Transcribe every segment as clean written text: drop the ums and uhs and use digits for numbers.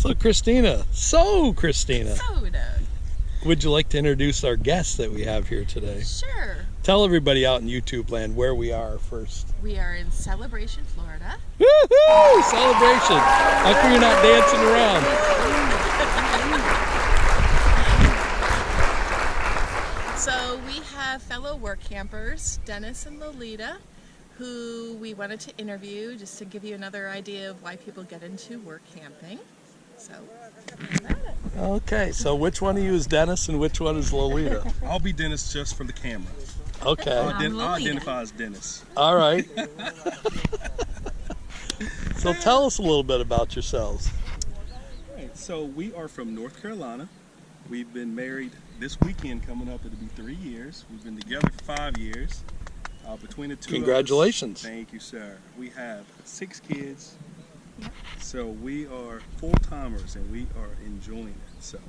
So Christina, Doug. would you like to introduce our guests that we have here today? Sure. Tell everybody out in YouTube land where we are first. We are in Celebration, Florida. Woohoo! Celebration! How come you're not dancing around? So we have fellow work campers, Dennis and Loilta, who we wanted to interview just to give you another idea of why people get into work camping. So, Okay, so which one of you is Dennis and which one is Loilta? I'll be Dennis just for the camera. Okay. I'll identify as Dennis. All right. So tell us a little bit about yourselves. All right, so we are from North Carolina. We've been married this weekend coming up. It'll be 3 years. We've been together for 5 years. Between the two Congratulations. of us, thank you, sir. We have 6 kids. So we are full-timers and we are enjoying it. So.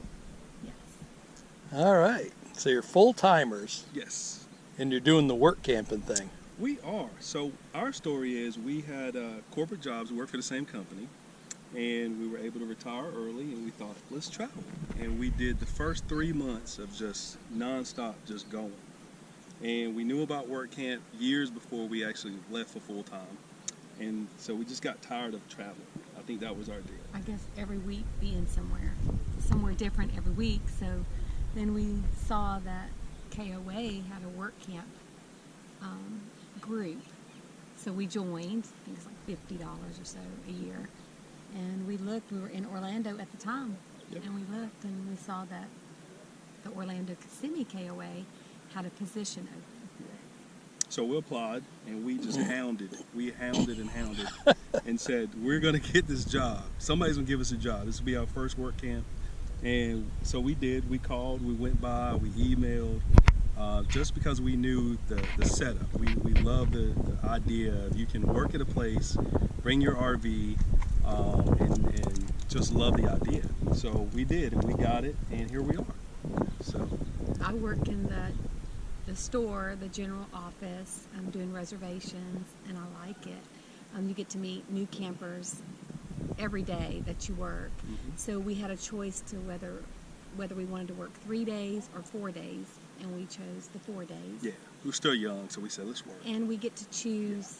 All right. So you're full-timers. Yes. And you're doing the work camping thing. We are. So our story is we had corporate jobs. We worked for the same company. And we were able to retire early. And we thought, let's travel. And we did the first 3 months of just nonstop, just going. And we knew about work camp years before we actually left for full-time. And so we just got tired of traveling. I think that was our deal. I guess every week being somewhere different every week. So then we saw that KOA had a work camp group. So we joined. I think it's like $50 or so a year. And we looked. We were in Orlando at the time. Yep. And we looked and we saw that the Orlando Kissimmee KOA had a position open. So we applied, and we just hounded. We hounded and hounded and said, we're going to get this job. Somebody's going to give us a job. This will be our first work camp. And so we did. We called. We went by. We emailed. Just because we knew the setup. We love the idea of you can work at a place, bring your RV, and just love the idea. So we did, and we got it, and here we are. So I work in the store, the general office. I'm doing reservations, and I like it. You get to meet new campers every day that you work. So we had a choice to whether we wanted to work 3 days or 4 days, and we chose the 4 days. yeah, we're still young, so we said let's work. And we get to choose,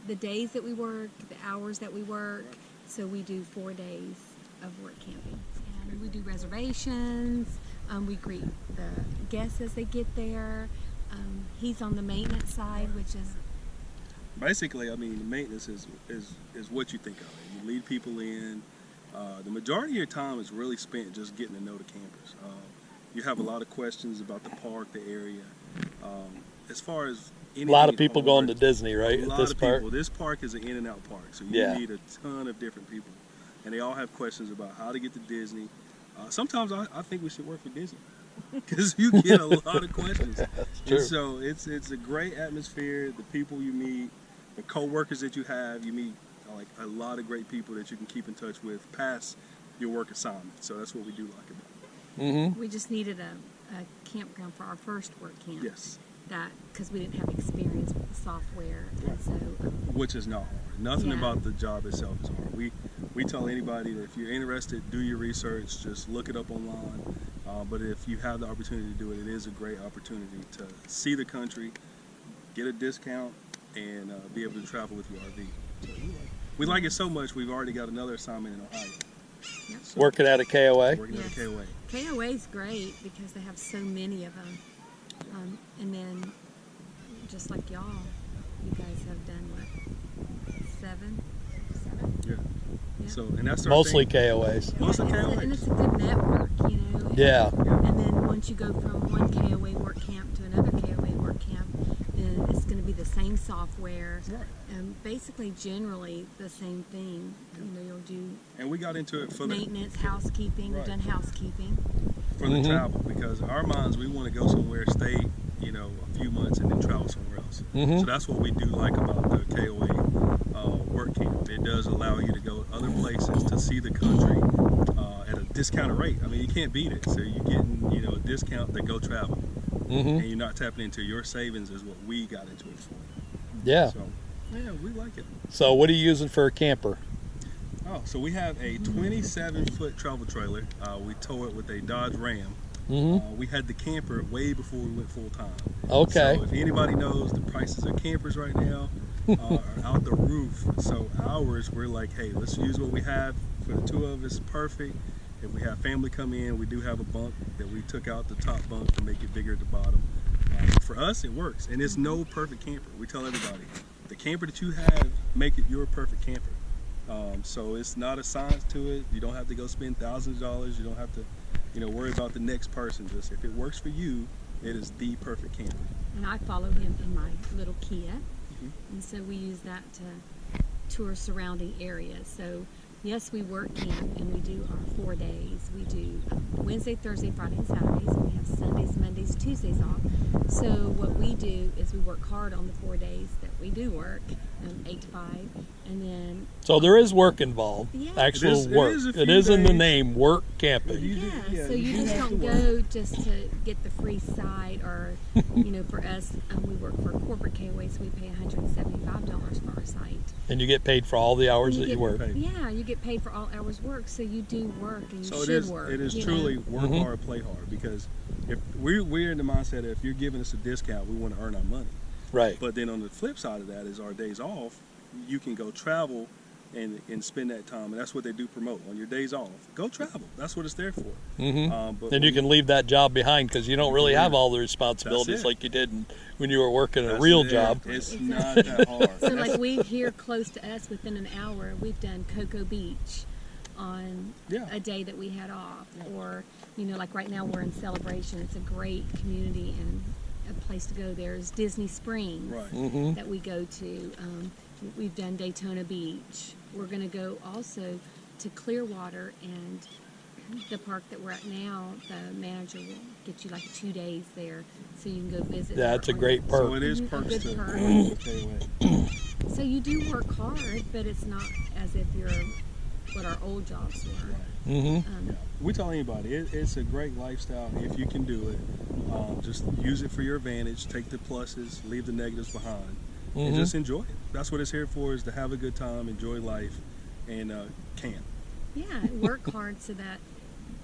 the days that we work, the hours that we work. So we do 4 days of work camping, and we do reservations. We greet the guests as they get there. He's on the maintenance side, which is Basically, I mean, the maintenance is what you think of. You lead people in. The majority of your time is really spent just getting to know the campers. You have a lot of questions about the park, the area. As far as A lot of people going to Disney, right? A lot of people. This park is an in-and-out park, so you meet a ton of different people, and they all have questions about how to get to Disney. Sometimes I think we should work for Disney because you get a lot of questions. That's true. And so it's a great atmosphere. The people you meet, the co-workers that you have, you meet like a lot of great people that you can keep in touch with past your work assignment. So that's what we do like about it. we just needed a campground for our first work camp. Yes. That because we didn't have experience with the software, and so Which is not hard. Nothing Yeah. about the job itself is hard. We tell anybody that if you're interested, do your research, just look it up online. But if you have the opportunity to do it, it is a great opportunity to see the country, get a discount, and be able to travel with your RV. So we like it so much, we've already got another assignment in Ohio. So, Working at a KOA? working at a KOA. KOA is great because they have so many of them. And then, just like y'all, you guys have done what, 7? Yeah. Yeah. So, and that's our Mostly thing. KOAs. Mostly KOAs. And it's a good network, Yeah. And then once you go from one KOA work camp to another KOA work camp, then it's going to be the same software. Right. And basically, generally, the same thing. You'll do And we got into it for the maintenance, housekeeping. Right. We've done housekeeping. travel, because our minds, we want to go somewhere, stay, a few months and then travel somewhere else. So that's what we do like about the KOA work camp. It does allow you to go other places to see the country at a discounted rate. I mean, you can't beat it. So you're getting, a discount to go travel. And you're not tapping into your savings is what we got into it for. Yeah. So, yeah, we like it. So what are you using for a camper? Oh, so we have a 27-foot travel trailer. We tow it with a Dodge Ram. We had the camper way before we went full time. Okay. So if anybody knows, the prices of campers right now are out the roof. So ours, we're like, hey, let's use what we have. For the two of us, perfect. If we have family come in, we do have a bunk that we took out the top bunk to make it bigger at the bottom. For us, it works, and it's no perfect camper. We tell everybody, the camper that you have, make it your perfect camper. So it's not a science to it. You don't have to go spend thousands of dollars. You don't have to, worry about the next person. Just if it works for you, it is the perfect camper. And I follow him in my little Kia, and so we use that to tour surrounding areas. So yes, we work camp and we do our 4 days. We do Wednesday, Thursday, Friday, and Saturdays, and we have Sundays, Mondays, Tuesdays off. So what we do is we work hard on the 4 days that we do work, 8 to 5, and then So there is work involved. Yeah. Actual It work. is a It few is in the days. name, work camping. so you just have don't to work. go just to get the free side, or for us, we work for a corporate KOA, so we pay $175 for our site. And you get paid for all the hours And that you get- work. paid. Yeah, you get paid for all hours worked, so you do work and you So should work. it is you truly know? work hard, play hard. Because if we're in the mindset of if you're giving us a discount, we want to earn our money. Right. But then on the flip side of that is our days off, you can go travel and spend that time, and that's what they do promote on your days off. Go travel. That's what it's there for. But Then you can leave that job behind because you don't really have all the responsibilities That's it. like you did when you were working a That's real it. job. It's not that hard. So That's- like we here close to us, within an hour, we've done Cocoa Beach on Yeah. a day that we had off, or like right now we're in Celebration. It's a great community and a place to go. There's Disney Springs Right. that we go to. We've done Daytona Beach. We're going to go also to Clearwater, and the park that we're at now, the manager will get you like 2 days there, so you can go visit. Yeah, her it's a on- great perk. So it is A perks good to perk. KOA. So you do work hard, but it's not as if you're what our old jobs were. We tell anybody it's a great lifestyle if you can do it. Just use it for your advantage. Take the pluses, leave the negatives behind, and just enjoy it. That's what it's here for: is to have a good time, enjoy life, and camp. Yeah, work hard so that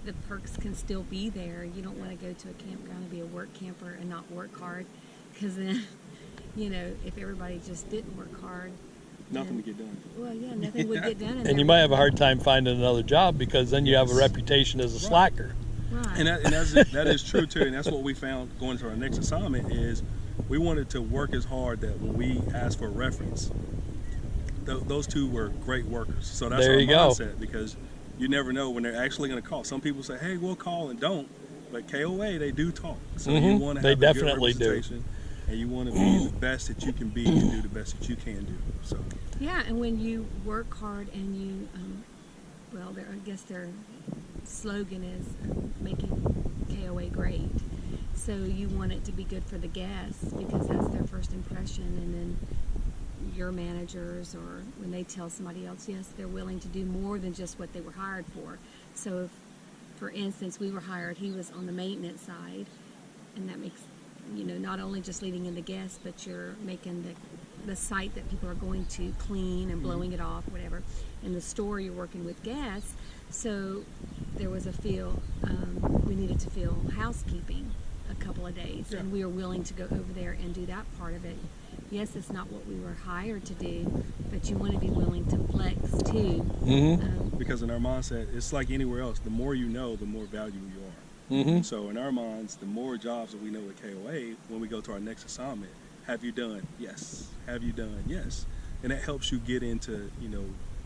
the perks can still be there. You don't want to go to a campground and be a work camper and not work hard, because then, if everybody just didn't work hard, Nothing then- to get done. Well, yeah, nothing would get done. And you might have a hard time finding another job because then you have a reputation as a slacker. Right. And that is true too, and that's what we found going to our next assignment is we wanted to work as hard that when we asked for a reference, those two were great workers. So that's There our you go. mindset, because you never know when they're actually going to call. Some people say, "Hey, we'll call," and don't. But KOA, they do talk. So you want to They have definitely a good do. representation, and you want to be the best that you can be and do the best that you can do. So Yeah, and when you work hard and you, I guess their slogan is making KOA great. So you want it to be good for the guests because that's their first impression, and then your managers, or when they tell somebody else, yes, they're willing to do more than just what they were hired for. So if, for instance, we were hired, he was on the maintenance side, and that makes, not only just leading in the guests, but you're making the site that people are going to clean and blowing it off, whatever. In the store, you're working with guests. So there was we needed to fill housekeeping a couple of days, and we were willing to go over there and do that part of it. Yes, it's not what we were hired to do, but you want to be willing to flex too. because in our mindset, it's like anywhere else. The more you know, the more valuable you are. So in our minds, the more jobs that we know at KOA, when we go to our next assignment, have you done? Yes. Have you done? Yes. And that helps you get into,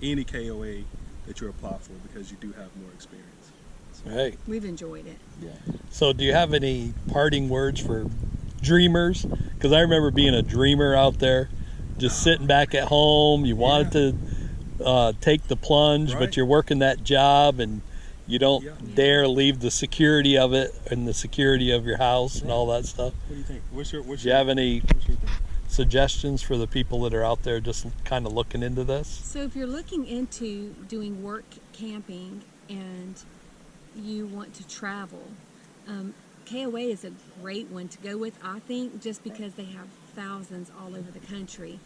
any KOA that you apply for, because you do have more experience. Right. We've enjoyed it. So do you have any parting words for dreamers? Because I remember being a dreamer out there, just sitting back at home. You wanted to take the plunge, but Right. you're working that job and you don't Yeah. dare leave the security of it and the security of your house and all that stuff. What do you think? What's your Do you have any what's your thing? suggestions for the people that are out there just kind of looking into this? So if you're looking into doing work camping and you want to travel, KOA is a great one to go with, I think, just because they have thousands all over the country.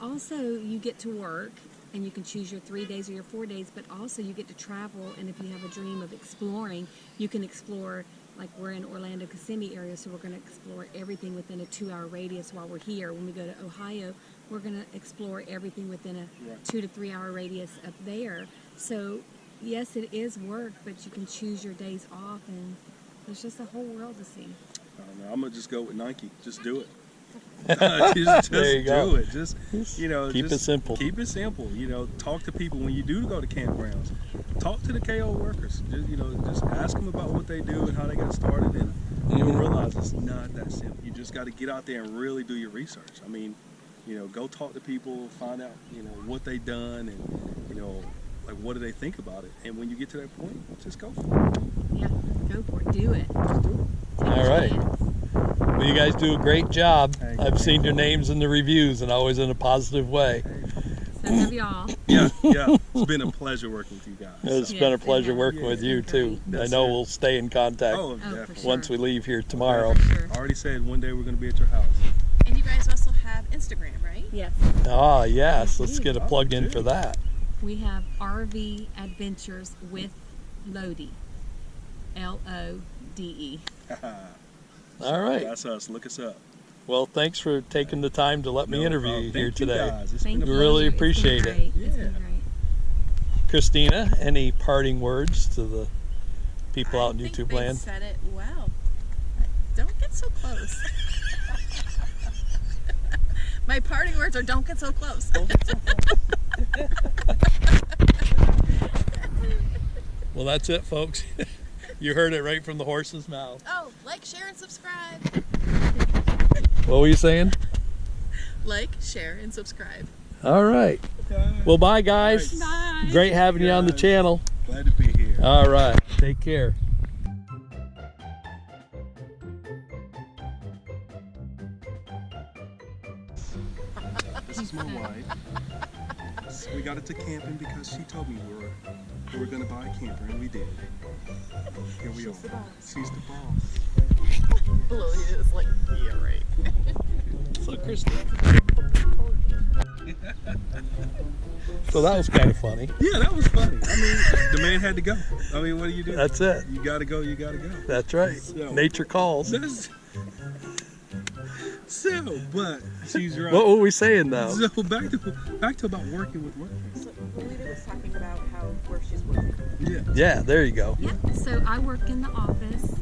Also, you get to work, and you can choose your 3 days or your 4 days, but also you get to travel, and if you have a dream of exploring, you can explore, like we're in Orlando, Kissimmee area, so we're going to explore everything within a 2-hour radius while we're here. When we go to Ohio, we're going to explore everything within a 2 to 3 hour radius up there. So yes, it is work, but you can choose your days off, and there's just a whole world to see. I don't know, I'm gonna just go with Nike. Just do it. just There you go. do it. Just Keep it simple. Keep it simple. Talk to people when you do go to campgrounds. Talk to the KO workers. Just ask them about what they do and how they got started, and you'll realize it's not that simple. You just got to get out there and really do your research. I mean, go talk to people, find out what they've done, and like what do they think about it. And when you get to that point, just go for it. Yeah, go for it. Do it. Just do it. All right. Well, you guys do a great job. Hey, I've seen your names in the reviews, and always in a positive way. So have y'all. Yeah. It's been a pleasure working with you guys. It's Yes, been a it pleasure has. working Yeah, with you it's too. great. I That's know it. we'll stay in contact Oh, for definitely. sure. once we leave here tomorrow. For sure. I already said one day we're going to be at your house. And you guys also have Instagram, right? Yes. Ah, yes. Let's get a Oh, plug in dude. for that. We have RV Adventures with Lode. LODE. All right. That's us. Look us up. Well, thanks for taking the time to let me No interview problem. you here Thank you today. guys. It's Thank been a you. Really It's been appreciate it. great. It's been Yeah. great. Christina, any parting words to the people out in I think YouTube they land? said it well. Don't get so close. My parting words are don't get so close. Well, that's it, folks. You heard it right from the horse's mouth. Oh, like, share, and subscribe. What were you saying? Like, share, and subscribe. All right. Well, bye, guys. Bye. Great having you on the Guys. channel. Glad to be here. All right. Take care. This is my wife. We got into camping because she told me we were going to buy a camper, and we did. Here we are. She's the boss. Loilta is like, yeah, right. So, Christina. So that was kind of funny. Yeah, that was funny. I mean, the man had to go. I mean, what do you do? That's it. You got to go. You got to go. That's right. So- Nature calls. But she's right. What were we saying now? So back to about working with workers. Loilta was talking about where she's working. Yeah. Yeah, there you go. Yep. So I work in the office.